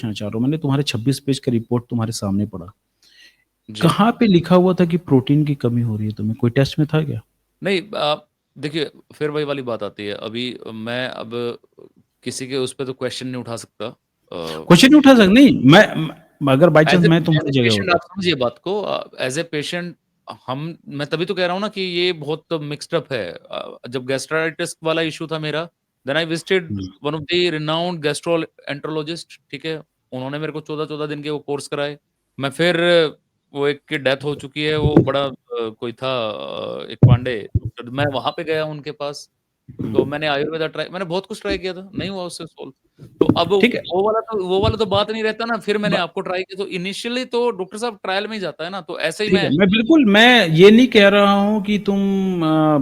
पूछना चाह रहा हूँ, मैंने तुम्हारे 26 पेज का रिपोर्ट तुम्हारे सामने पढ़ा। जी। कहाँ पे लिखा हुआ था कि प्रोटीन की कमी हो रही है तुम्हें? कोई टेस्ट में था क्या? नहीं देखिए, फिर वही वाली बात आती है। अभी मैं अब किसी के उस पे तो क्वेश्चन नहीं उठा सकता। क्वेश्चन नहीं उठा सक नहीं, मैं अगर बाय चांस एज़ ए मैं एज़ तुम्हारी ए जगह पेशेंट होता। आप समझिए बात को। एज़ ए पेशेंट हम मैं तभी तो कह रहा हूँ ना कि ये बहुत मिक्स्ड अप है। जब गैस्ट्राइटिस वाला इश्यू था मेरा, देन आई विजिटेड हुँ, one of the renowned gastroenterologist, ठीक है? उन्होंने मेरे को 14-14 दिन के वो कोर्स कराए। मैं फिर वो एक की डेथ हो चुकी है, वो बड़ा कोई था, एक पांडे डॉक्टर, मैं वहाँ पे गया उनके पास। तो हुँ। मैंने आयुर्वेदा ट्राई, मैंने बहुत कुछ ट्राई किया था, नहीं हुआ उससे सॉल्व। तो अब ठीक है। वो वाला तो बात नहीं रहता ना, फिर मैंने ब आपको ट्राई किया, तो इनिशियली तो डॉक्टर साहब ट्रायल में ही जाता है ना, तो ऐसे ही ठीक है, मैं ये नहीं कह रहा हूँ कि तुम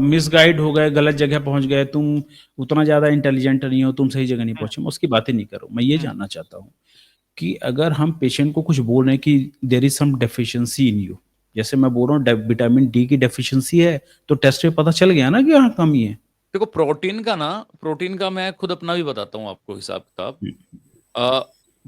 मिसगाइड हो गए, गलत जगह पहुँच गए, तुम उतना ज़्यादा इंटेलिजेंट नहीं हो, तुम सही जगह नहीं हुँ, पहुँचे, मैं उसकी बात ही नहीं कर रहा हूँ। मैं ये हुँ, जानना चाहता हूँ कि अगर हम पेशेंट को कुछ बोल रहे हैं कि there is some deficiency in you, जैसे मैं बोल रहा हूँ विटामिन डी की डेफिशिएंसी है, तो टेस्ट में पता चल गया ना कि हाँ, कमी है। देखो प्रोटीन का मैं खुद अपना भी बताता हूँ आपको हिसाब-किताब। हुँ, अ,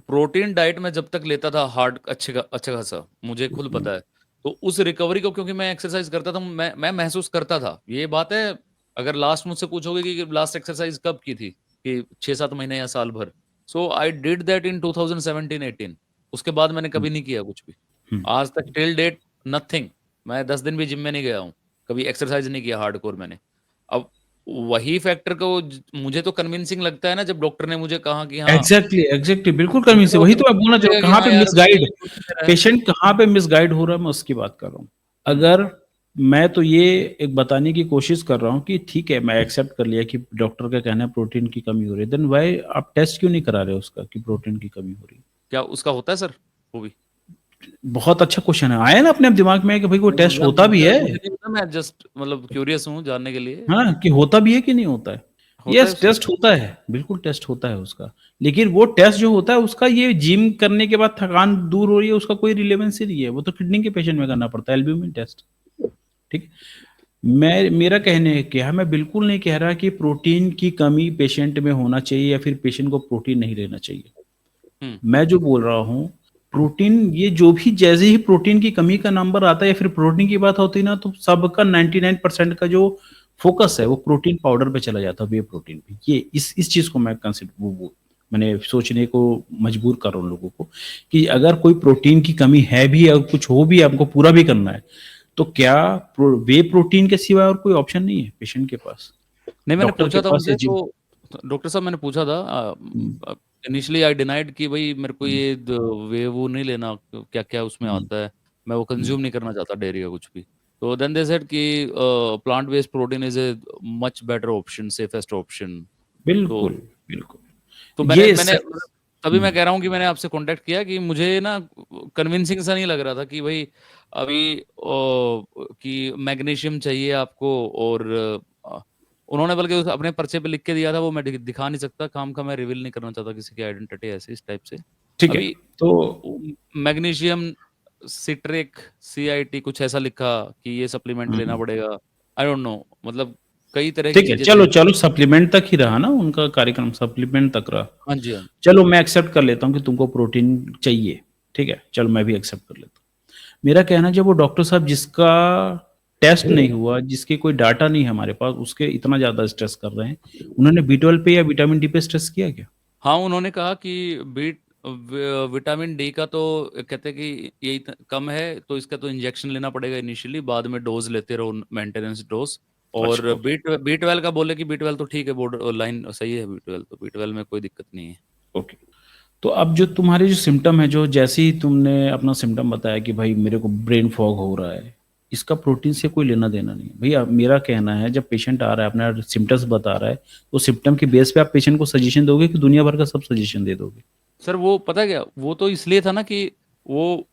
प्रोटीन डाइट मैं जब तक लेता था हार्ड अच्छा खासा, मुझे खुद हुँ, पता है। तो उस रिकवरी को, क्योंकि मैं एक्सरसाइज़ करता था, मैं महसूस करता था। ये बात है, अगर लास्ट मुझसे पूछोगे कि लास्ट एक्सरसाइज़ कब की थी, कि 6-7 महीने या साल भर। सो आई डिड दैट इन 2017-18। उसके बाद मैंने हुँ, कभी नहीं किया कुछ भी। हुँ। आज तक टिल डेट नथिंग। मैं 10 दिन भी जिम में नहीं गया हूँ। कभी एक्सरसाइज़ नहीं किया हार्डकोर मैंने। अब वही फैक्टर को मुझे तो कन्विंसिंग लगता है ना, जब डॉक्टर ने मुझे कहा कि हाँ, एग्ज़ैक्टली, बिल्कुल कमी मुझे से वो वही तो मैं बोलना कन्विंसिंग चाह रहा हूँ, लगेगा कि कहाँ हाँ पे यार, मिसगाइड ये प्रोटीन दे रहा है। पेशेंट कहाँ पे मिसगाइड हो रहा है, मैं उसकी बात कर रहा हूँ। हुँ, अगर मैं तो ये एक बताने की कोशिश कर रहा हूँ कि ठीक है, मैं एक्सेप्ट कर लिया कि डॉक्टर का कहना है प्रोटीन की कमी हो रही है, देन व्हाई आप टेस्ट क्यों नहीं करा रहे हो उसका कि प्रोटीन की कमी हो रही है? क्या उसका होता है सर? वो भी? बहुत अच्छा क्वेश्चन है, आया ना अपने आप दिमाग में कि भाई कोई नहीं, टेस्ट मुझे होता भी मुझे है? मुझे नहीं पता, मैं जस्ट मतलब क्यूरियस हूँ जानने के लिए। हाँ, कि होता भी है कि नहीं होता है? होता है यस, उसका? टेस्ट होता है, बिल्कुल टेस्ट होता है उसका। लेकिन वो टेस्ट जो होता है उसका ये जिम करने के बाद थकान दूर हो रही है उसका कोई रिलेवेंस ही नहीं है, वो तो किडनी के पेशेंट में करना पड़ता है एल्ब्यूमिन टेस्ट, ठीक है? मेरा कहने क्या है, मैं बिल्कुल नहीं कह रहा कि प्रोटीन की कमी पेशेंट में होना चाहिए या फिर पेशेंट को प्रोटीन नहीं लेना चाहिए। हुँ, मैं जो बोल रहा हूँ, प्रोटीन ये जो भी जैसे ही प्रोटीन की कमी का नंबर आता है या फिर प्रोटीन की बात होती है ना, तो सबका 99% का जो फ़ोकस है, वो प्रोटीन पाउडर पे चला जाता है, वे प्रोटीन पे। ये इस चीज़ को मैं वो मैंने सोचने को मजबूर कर रहा हूँ लोगों को कि अगर कोई प्रोटीन की कमी है भी और कुछ हो भी आपको पूरा भी करना है, तो क्या वे प्रोटीन के सिवा और कोई ऑप्शन नहीं है पेशेंट के पास? नहीं, मैंने डॉक्टर के पूछा था पास या उनसे, जिम। तो डॉक्टर साहब मैंने पूछा था, हुँ, इनिशियली आई डिनाइड कि भई मेरे को हुँ, ये वो नहीं लेना, क्या-क्या उसमें हुँ, आता है, मैं वो हुँ। कंज़्यूम नहीं करना चाहता डेयरी का कुछ भी। तो देन दे सेड कि plant based protein is a much better option, safest option. तो बिल्कुल, बिल्कुल। तो मैंने ये मैंने स मतलब तभी हुँ, मैं कह रहा हूँ कि मैंने आपसे कॉन्टैक्ट किया कि मुझे ना कन्विंसिंग सा नहीं लग रहा था कि भई अभी कि मैग्नीशियम चाहिए आपको, और उन्होंने बल्कि अपने पर्चे पे लिख के दिया था, वो मैं दिखा नहीं सकता, काम का मैं रिवील नहीं करना चाहता किसी की आइडेंटिटी ऐसे इस टाइप से। ठीक है। अभी तो मैग्नीशियम सिट्रिक सीआईटी कुछ ऐसा लिखा कि ये सप्लीमेंट लेना हुँ, पड़ेगा। आई डोंट नो, मतलब कई तरह की ठीक है, चीज़ें चलो, थी। चलो सप्लीमेंट तक ही रहा ना उनका कार्यक्रम, सप्लीमेंट तक रहा। हाँ जी, हाँ जी। चलो मैं एक्सेप्ट कर लेता हूँ कि तुमको प्रोटीन चाहिए, ठीक है? चलो मैं भी एक्सेप्ट कर लेता हूँ। मेरा कहना है जब वो डॉक्टर साहब जिसका टेस्ट नहीं हुआ, जिसके कोई डाटा नहीं है हमारे पास, उसके इतना ज़्यादा स्ट्रेस कर रहे हैं, उन्होंने बी12 पे या विटामिन डी पे स्ट्रेस किया क्या? हाँ, उन्होंने कहा कि विटामिन डी का तो कहते हैं कि यही कम है, तो इसका तो इंजेक्शन लेना पड़ेगा इनिशियली, बाद में डोज़ लेते रहो, मेंटेनेंस डोज़। अच्छा, और ओके, बी 12 का बोले कि बी 12 तो ठीक है, बॉर्डर लाइन सही है, बी 12 तो, बी 12 में कोई दिक्कत नहीं है। ओके। तो अब जो तुम्हारे जो सिम्पटम है, जो जैसे ही तुमने अपना सिम्पटम बताया कि भाई मेरे को ब्रेन फॉग हो रहा है, इसका प्रोटीन से कोई लेना-देना नहीं है। भैया मेरा कहना है जब पेशेंट आ रहा है, अपना सिम्पटम्स बता रहा है, तो सिम्पटम के बेस पे आप पेशेंट को सजेशन दोगे कि दुनिया भर का सब सजेशन दे दोगे? सर वो पता है क्या, वो तो इसलिए था ना कि वो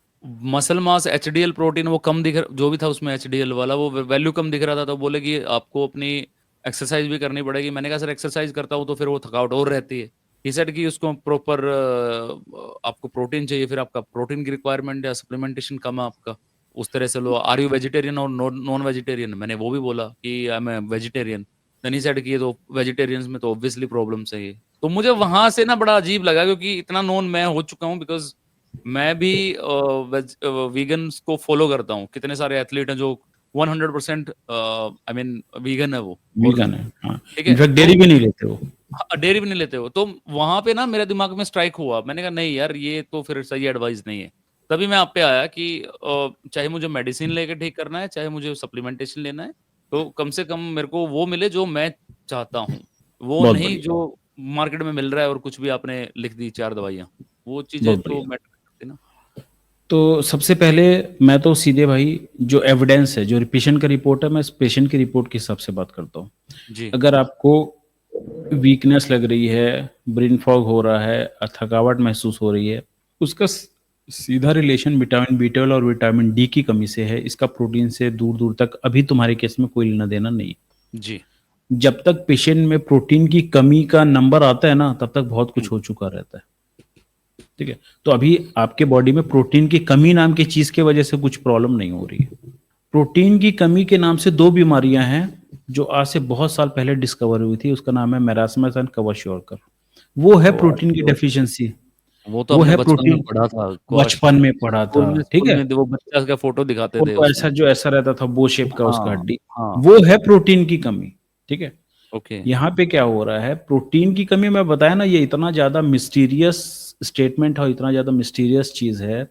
मसल मास एचडीएल प्रोटीन वो कम जो भी था उसमें एचडीएल वाला वो वैल्यू कम दिख रहा था, तो बोले कि आपको अपनी एक्सरसाइज भी करनी पड़ेगी। मैंने कहा सर एक्सरसाइज करता हूँ तो फिर वो थकावट और रहती है। ही सेड कि उसको प्रॉपर आपको प्रोटीन चाहिए, फिर आपका प्रोटीन की रिक्वायरमेंट या सप्लीमेंटेशन कम है आपका, उस तरह से लो। आर यू वेजिटेरियन और नॉन वेजिटेरियन? मैंने वो भी बोला कि आई एम वेजिटेरियन। नहीं सेट किए तो वेजिटेरियंस में तो ऑब्वियसली प्रॉब्लम्स है ये। तो मुझे वहां से ना बड़ा अजीब लगा, क्योंकि इतना नोन मैं हो चुका हूँ, बिकॉज मैं भी वीगन्स को फॉलो करता हूँ। कितने सारे एथलीट हैं जो 100% आई मीन वीगन है वो, और वीगन है, हाँ। ठीक है, इनफैक्ट तो डेयरी भी नहीं लेते वो। डेयरी भी नहीं लेते हो, तो वहां पे ना मेरे दिमाग में स्ट्राइक हुआ। मैंने कहा नहीं यार, ये तो फिर सही एडवाइस नहीं है। तभी मैं आप पे आया कि चाहे मुझे मेडिसिन लेके ठीक करना है, चाहे मुझे सप्लीमेंटेशन लेना है, तो कम से कम मेरे को वो मिले जो मैं चाहता हूँ, वो बहुत नहीं बढ़िया, जो मार्केट में मिल रहा है और कुछ भी आपने लिख दी 4 दवाइयाँ। वो चीजें बहुत तो बढ़िया। मैटर करती ना। तो सबसे पहले मैं तो सीधे भाई जो एविडेंस है, जो पेशेंट का रिपोर्ट है, मैं इस पेशेंट की रिपोर्ट के हिसाब से बात करता हूँ। जी, अगर आपको वीकनेस लग रही है, ब्रेन फॉग हो रहा है, थकावट महसूस हो रही है, उसका सीधा रिलेशन विटामिन बी12 और विटामिन डी की कमी से है। इसका प्रोटीन से दूर दूर तक अभी तुम्हारे केस में कोई लेना देना नहीं। जी। जब तक पेशेंट में प्रोटीन की कमी का नंबर आता है ना, तब तक बहुत हुँ, कुछ हो चुका रहता है। ठीक है, तो अभी आपके बॉडी में प्रोटीन की कमी नाम की चीज की वजह से कुछ प्रॉब्लम नहीं हो रही है। प्रोटीन की कमी के नाम से दो बीमारियां हैं जो आज से बहुत साल पहले डिस्कवर हुई थी। उसका नाम है मेरास्मस एंड क्वाशियोरकर। वो है प्रोटीन की डेफिशिएंसी। वो तो वो हमने है बचपन में प्रोटीन, पढ़ा था। क्वाश बचपन में पढ़ा था, ठीक स्कूल है। में वो बच्चा का फोटो दिखाते थे फोटो उसमें। ऐसा जो ऐसा रहता था, बो शेप का उसका हाँ, हड्डी, हाँ, वो है प्रोटीन की कमी। ठीक है, ओके। यहाँ पे क्या हो रहा है, प्रोटीन की कमी मैं बताया ना, ये इतना ज्यादा मिस्टीरियस स्टेटमेंट है और इतना ज्यादा मिस्टीरियस चीज है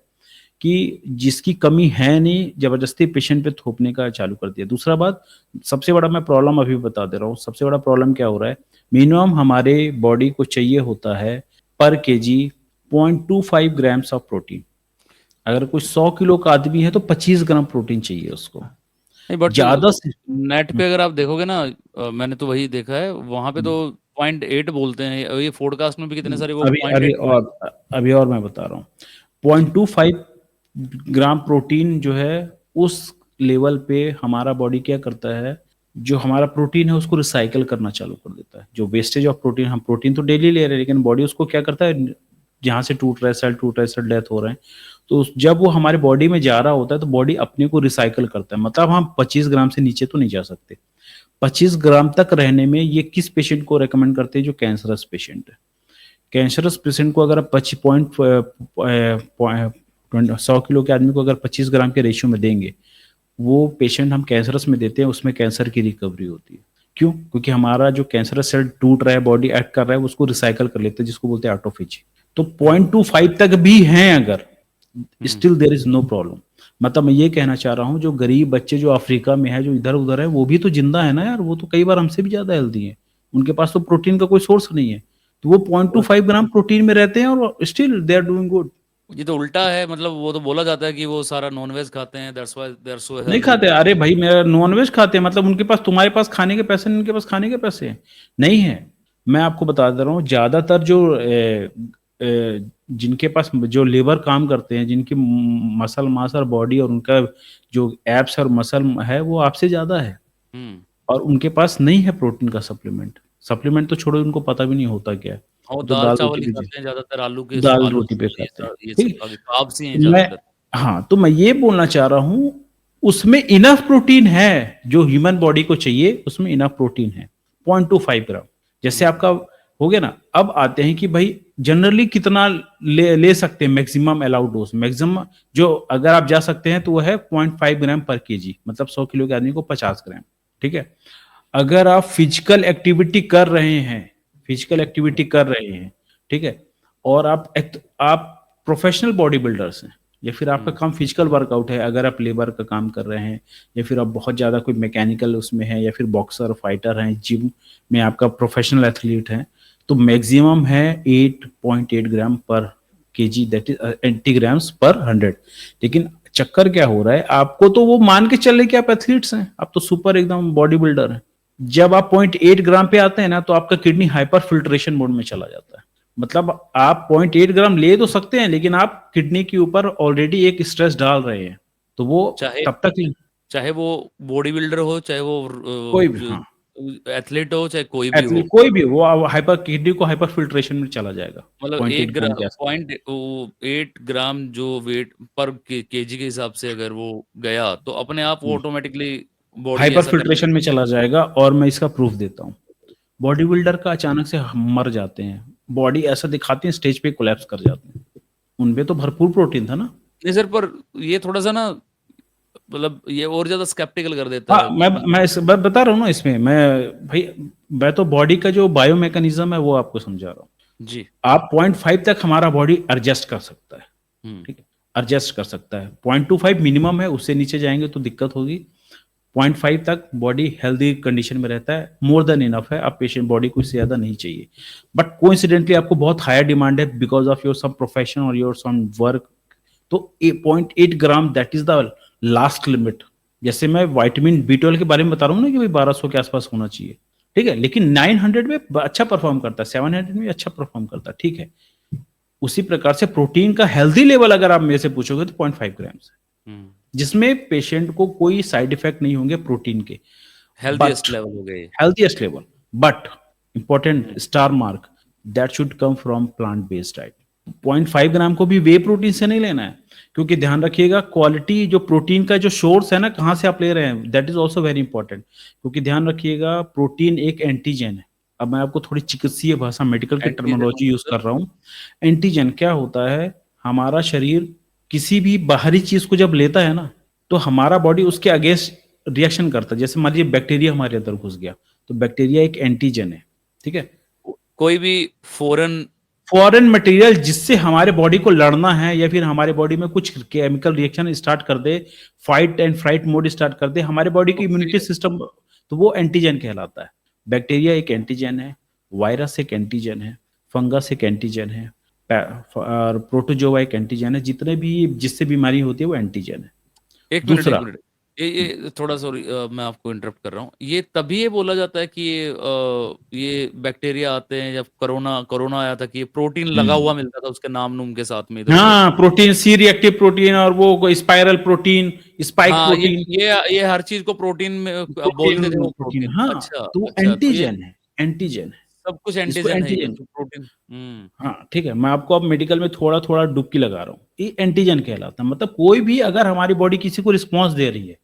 कि जिसकी कमी है नहीं, जबरदस्ती पेशेंट पे थोपने का चालू कर दिया। दूसरा बात, सबसे बड़ा मैं प्रॉब्लम अभी बता दे रहा हूँ, सबसे बड़ा प्रॉब्लम क्या हो रहा है, मिनिमम हमारे बॉडी को चाहिए होता है पर केजी 0.25 ग्राम्स ऑफ प्रोटीन। अगर कोई 100 किलो का आदमी है तो 25 ग्राम प्रोटीन चाहिए उसको, नहीं बट ज्यादा से। नेट पे अगर आप देखोगे ना, मैंने तो वही देखा है, वहां पे तो 0.8 बोलते हैं। ये पॉडकास्ट में भी कितने सारे वो अभी पॉइंट अभी एट और अभी और मैं बता रहा हूँ, जी। 0.25 ग्राम प्रोटीन जो है, उस लेवल पे हमारा बॉडी क्या करता है, जो हमारा प्रोटीन है उसको रिसाइकल करना चालू कर देता है। जो वेस्टेज ऑफ प्रोटीन, हम प्रोटीन तो डेली ले रहे हैं, लेकिन बॉडी उसको क्या करता है, जहाँ से टूट रहा है सेल, टूट रहा है सेल, डेथ हो रहे हैं, तो जब वो हमारे बॉडी में जा रहा होता है तो बॉडी अपने को रिसाइकल करता है। मतलब हम 25 ग्राम से नीचे तो नहीं जा सकते। 25 ग्राम तक रहने में ये किस पेशेंट को रेकमेंड करते हैं, जो कैंसरस पेशेंट है। कैंसरस पेशेंट को अगर आप 100 किलो के आदमी को अगर 25 ग्राम के रेशियो में देंगे, वो पेशेंट हम कैंसरस में देते हैं, उसमें कैंसर की रिकवरी होती है। क्यों? क्योंकि हमारा जो कैंसरस सेल टूट रहा है, बॉडी एक्ट कर रहा है, उसको रिसाइकल कर लेते हैं, जिसको बोलते हैं ऑटोफेजी। तो 0.25 तक भी हैं अगर, hmm. Still there is no problem. मतलब मैं ये कहना चाह रहा हूँ, जो गरीब बच्चे जो अफ्रीका में है, जो इधर उधर है, वो भी तो जिंदा है ना यार, वो तो कई बार हमसे भी ज्यादा हेल्दी है। उनके पास तो प्रोटीन का कोई सोर्स नहीं है, तो वो 0.25 ग्राम प्रोटीन में रहते हैं और still they are doing good. ये तो उल्टा है, मतलब वो तो बोला जाता है कि वो सारा नॉनवेज खाते हैं, that's why they are so नहीं हेल्दी। खाते, अरे भाई मेरा नॉनवेज खाते हैं, मतलब उनके पास, तुम्हारे पास खाने के पैसे नहीं, उनके पास खाने के पैसे हैं नहीं है। मैं आपको बता दे रहा हूँ, ज्यादातर जो जिनके पास जो लेबर काम करते हैं, जिनकी मसल मास और बॉडी और उनका जो एब्स और मसल है, वो आपसे ज्यादा है, हम्म। और उनके पास नहीं है प्रोटीन का सप्लीमेंट। सप्लीमेंट तो छोड़ो, उनको पता भी नहीं होता क्या है, और तो दाल दाल चावल रोटी ही पे खाते हैं ज्यादातर, आलू के दाल आलू रोटी पे ये खाते हैं। सब ये सब ठीक, कार्ब्स ही हैं तो मैं, ज्यादातर। हाँ, तो मैं ये बोलना चाह रहा हूँ, उसमें इनफ प्रोटीन है जो ह्यूमन बॉडी को चाहिए, उसमें इनफ प्रोटीन है 0.25 ग्राम। जैसे हम्म। आपका हो गया ना। अब आते हैं कि भाई जनरली कितना ले सकते हैं, मैक्सिमम अलाउड डोज, मैक्सिमम जो अगर आप जा सकते हैं तो वो है 0.5 ग्राम पर केजी, मतलब 100 किलो के आदमी को 50 ग्राम। ठीक है, अगर आप फिजिकल एक्टिविटी कर रहे हैं, फिजिकल एक्टिविटी कर रहे हैं, ठीक है, और आप प्रोफेशनल बॉडी बिल्डर्स हैं, या फिर आपका हम्म। काम फिजिकल वर्कआउट है, अगर आप लेबर का काम कर रहे हैं, या फिर आप बहुत ज़्यादा कोई मैकेनिकल उसमें है, या फिर बॉक्सर फाइटर हैं, जिम में आपका प्रोफेशनल एथलीट है, तो मैक्सिमम है 8.8 ग्राम पर केजी, दैट इज 80 ग्राम्स पर 100। लेकिन चक्कर क्या हो रहा है, आपको तो वो मान के चले कि आप एथलीट्स हैं, आप तो सुपर एकदम बॉडी बिल्डर हैं। जब आप 0.8 ग्राम पे आते हैं ना, तो आपका किडनी हाइपर फिल्ट्रेशन मोड में चला जाता है। मतलब आप 0.8 ग्राम ले तो सकते हैं, लेकिन आप किडनी के ऊपर ऑलरेडी एक स्ट्रेस डाल रहे हैं, तो वो चाहे तब तक चाहे वो बॉडी बिल्डर हो, चाहे वो कोई भी, हाँ, एथलीट हो, चाहे कोई भी एथलीट हो, कोई भी, वो हाइपर किडनी को हाइपर फिल्ट्रेशन में चला जाएगा। मतलब 0.8 एक ग्राम ग्राम के आसपास। 0.8 ग्राम जो वेट पर केजी के हिसाब से अगर वो गया, तो अपने आप वो ऑटोमेटिकली बॉडी हाइपर ऐसा करती फिल्ट्रेशन में चला जाएगा। और मैं इसका प्रूफ देता हूँ, बॉडी बिल्डर का अचानक से मर जाते हैं, बॉडी ऐसा दिखाते हैं, स्टेज पे कोलैप्स कर जाते हैं, उनमें तो भरपूर प्रोटीन था ना। नहीं सर, पर ये थोड़ा सा ना, मतलब ये और ज्यादा स्केप्टिकल कर देता हाँ, है मैं बता रहा हूँ ना इसमें, भाई मैं तो बॉडी का जो बायो मैकेनिज्म है वो आपको समझा रहा हूँ। जी। आप 0.5 तक हमारा बॉडी एडजस्ट कर सकता है, हम्म। ठीक है, एडजस्ट कर सकता है। 0.25 मिनिमम है, उससे नीचे जाएंगे तो दिक्कत होगी। 0.5 तक बॉडी हेल्दी कंडीशन में रहता है, मोर देन इनफ है। आप पेशेंट बॉडी को इससे ज्यादा नहीं चाहिए। बट कोइंसिडेंटली आपको बहुत हायर डिमांड है because of your some profession और योर सम वर्क, तो 0.8 gram that is the last limit. जैसे मैं विटामिन B12 के बारे में बता रहा हूँ ना कि भाई 1200 के आसपास होना चाहिए, ठीक है, लेकिन 900 में अच्छा परफॉर्म करता है, 700 में अच्छा परफॉर्म करता है, ठीक है। उसी प्रकार से प्रोटीन का हेल्दी लेवल अगर आप मेरे से पूछोगे तो 0.5 ग्राम है, जिसमें पेशेंट को कोई साइड इफेक्ट नहीं होंगे प्रोटीन के। हेल्दीएस्ट लेवल हो गए। Healthiest level, but important star mark, that should come from plant based diet. 0.5 ग्राम को भी वे प्रोटीन से नहीं लेना है, क्योंकि ध्यान रखिएगा क्वालिटी जो प्रोटीन का जो सोर्स है ना, कहाँ से आप ले रहे हैं, that is also very important. क्योंकि ध्यान रखिएगा प्रोटीन एक एंटीजन है। अब मैं आपको थोड़ी चिकित्सीय भाषा, मेडिकल की एंटीजन टर्मिनोलॉजी यूज कर रहा हूँ। एंटीजन क्या होता है, हमारा शरीर किसी भी बाहरी चीज को जब लेता है ना, तो हमारा बॉडी उसके अगेंस्ट रिएक्शन करता है। जैसे मान लीजिए बैक्टीरिया हमारे अंदर घुस गया, तो बैक्टीरिया एक एंटीजन है, ठीक है। कोई भी फॉरेन फॉरेन मटेरियल जिससे हमारे बॉडी को लड़ना है, या फिर हमारे बॉडी में कुछ केमिकल रिएक्शन स्टार्ट कर दे, fight and fright mode start कर दे हमारे बॉडी की इम्यूनिटी सिस्टम, तो वो एंटीजन कहलाता है। बैक्टीरिया एक एंटीजन है, वायरस एक एंटीजन है, फंगस एक एंटीजन है, और प्रोटोजोआ एक एंटीजन है। जितने भी जिससे बीमारी होती है वो एंटीजन है। एक मिनट दूसरा, एक मिनट, ये थोड़ा सॉरी, मैं आपको इंटरप्ट कर रहा हूँ। ये तभी ये बोला जाता है कि ये बैक्टीरिया आते हैं, जब कोरोना कोरोना आया था कि ये प्रोटीन लगा हुआ मिलता था उसके नाम नूम के साथ में इधर उधर। हाँ, प्रोटीन, सी रिएक्टिव प्रोटीन, और वो स्पाइरल प्रोटीन, स्पाइक हाँ, प्रोटीन, ये हर चीज को प्रोटीन में बोलते थे वो प्रोटीन, प्रोटीन। हाँ, अच्छा तो वो अच्छा, तो ये एंटीजन है, एंटीजन है, सब कुछ इसको एंटीजन है, ये एंटीजन। जो प्रोटीन। हम्म। हाँ, ठीक है, मैं आपको अब मेडिकल में थोड़ा थोड़ा डुबकी लगा रहा हूँ। ये एंटीजन कहलाता है, मतलब कोई भी अगर हमारी बॉडी किसी को रिस्पॉन्स दे रही है